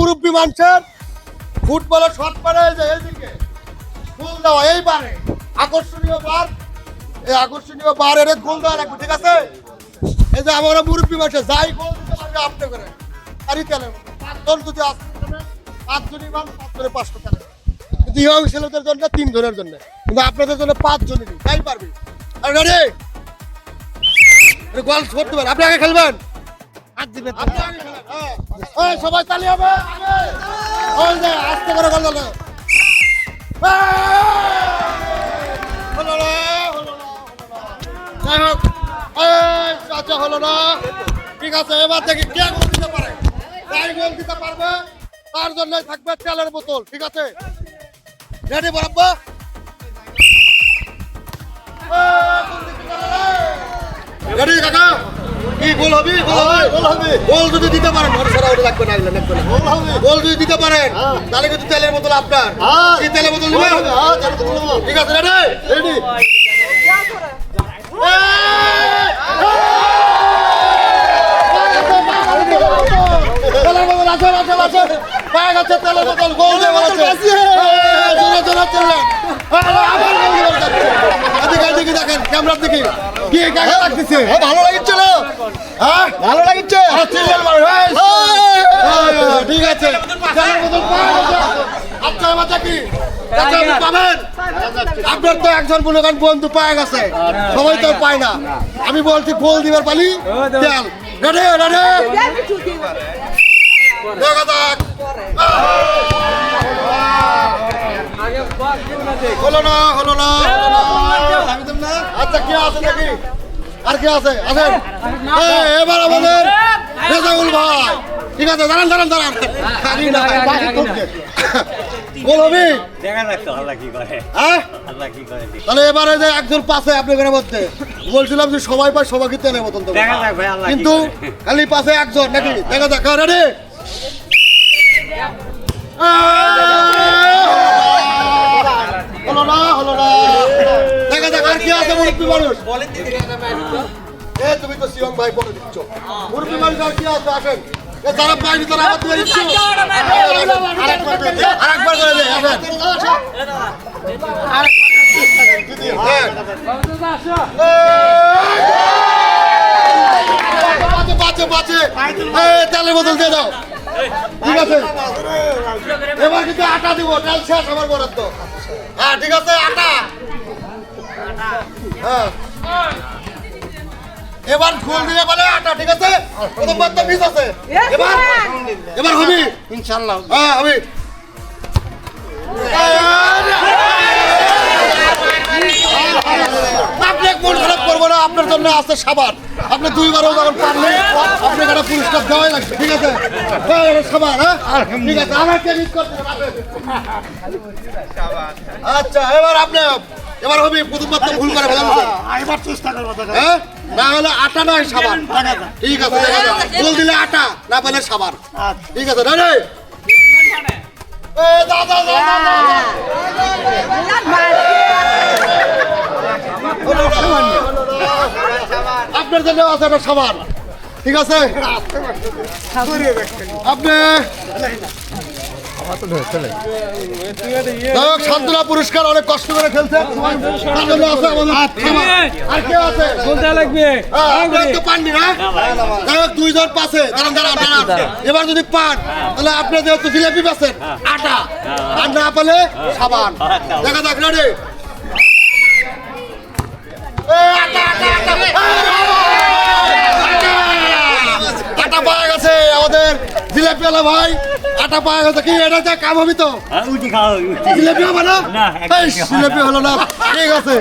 মুরব্বী মানুষের ফুটবলের শট মারে যে এইদিকে গোল দেওয়া এইবারে আকর্ষণীয় বার, এই আকর্ষণীয় বার এর গোল দেওয়া লাগবে, ঠিক আছে? এই যে আমরা মুরব্বী মানুষের যাই গোল দিতে পারবে আপনি করে আরই তেলে পাঁচজন যদি আসতে পাঁচজনই মান 5 জনে 500 তেলে, কিন্তু ইয়ং ছেলেদের জন্য 3 জনের জন্য, কিন্তু আপনাদের জন্য 5 জনেরই তাই পারবে। আর রেডি গোল করতে পারেন, আপনি আগে খেলবেন, আপনি আগে খেলেন। হ্যাঁ সবাই তালি হবে, ওই যে আস্তে করে গোল দাও। হলো না, যাই হোক আচ্ছা হলো না, ঠিক আছে। এবার দেখি কে গোল দিতে পারে, যাই গোল দিতে পারবে তার জন্য থাকবে তেলের বোতল, ঠিক আছে? রেডি বরাবর, রেডি কাকা, কি গোল হবে? গোল হবে। গোল যদি দিতে পারেন লাগবে না, গোল যদি দিতে পারেন তাহলে কিন্তু তেলের বোতল আপনার। কি তেলের বোতল নেবেন? ঠিক আছে রেডি রেডি। তেলের বোতল আছে আছে আছে, পায়ে গেছে তেলের বোতল, গোল দিয়ে বলেছে জোরে জোরে চললেন। এদিকে দেখেন ক্যামেরার দিকে কি কাকা লাগতেছে, ভালো লাগছিল, হ্যাঁ ভালো লাগছে, ঠিক আছে। আচ্ছা বাচ্চা কি পাবেন? আপনার তো একজন মূল্যবান বন্ধু পায় গেছে, সবাই তো পায় না। আমি বলছি গোল দিবার পালি তেল। রেডি রেডি দেখা যাক। হলো না হলো না, আচ্ছা কি আছে নাকি আর কি আছে? আসেন এবার আমাদের রেজাউল ভাই, ঠিক আছে? দাঁড়ান দাঁড়ান দাঁড়ান, গোল হবে তাহলে এবারে যে একজন পাশে আপনি ঘরের মধ্যে বলছিলাম যে সবাই পায়, সবাইকে তেলের বোতল দেবো, কিন্তু খালি পাশে একজন নাকি? দেখা যাক রেডি। হলো না হলো না, দেখা যাক আর কি আছে। মুরব্বী মানুষ তুমি তো শিবম ভাই বলে দিচ্ছ, মুরব্বী মানুষ আর কি আছে? আসেন যারা পাইনি তারা আবার দিয়ে দিচ্ছ, আরেকবার করে দে, তেলের বোতল দিয়ে দাও, ঠিক আছে? এবার কিন্তু আটা দিব, তেল শেষ আমার বরাদ্দ। হ্যাঁ ঠিক আছে আটা, হ্যাঁ এবার গোল দিয়ে বলে আটা, ঠিক আছে? প্রথমবার তো মিস আছে, এবার এবার হবে ইনশাআল্লাহ। হ্যাঁ হবে। আপনি মন খারাপ করবো না, আপনার জন্য আছে সাবান। আপনি 2বারও যখন পারলেন আপনি একটা পুরস্কার দেওয়াই লাগবে, ঠিক আছে? সাবান, হ্যাঁ ঠিক আছে। আমাকে মিস করতে আচ্ছা এবার আপনি এবার হবে। প্রথমবার তো ভুল করে ফেলেন, এবার চেষ্টা করবো, হ্যাঁ না হলে আটা নয় সাবান, ঠিক আছে? গোল দিলে আটা, না পেলে সাবান, ঠিক আছে? রেডি আপনার জন্য আছে একটা সাবান, ঠিক আছে? আপনি সান্ত্বনা পুরস্কার অনেক কষ্ট করে খেলছেন, আর কে আছে পাননি না? 2 জন পাশে দাঁড়ান দাঁড়ান দাঁড়ান। এবার যদি পান তাহলে আপনি যেহেতু জিলেপি পাচ্ছেন আটা, আর না পেলে সাবান। দেখা যাক রেডি। আটা পাওয়া গেছে আমাদের জিলেপিওয়ালা ভাই, আটা পাওয়া গেছে। কি এটা যা কাম হবে তো জিলেপি হবে না? জিলেপি হলো না, ঠিক আছে।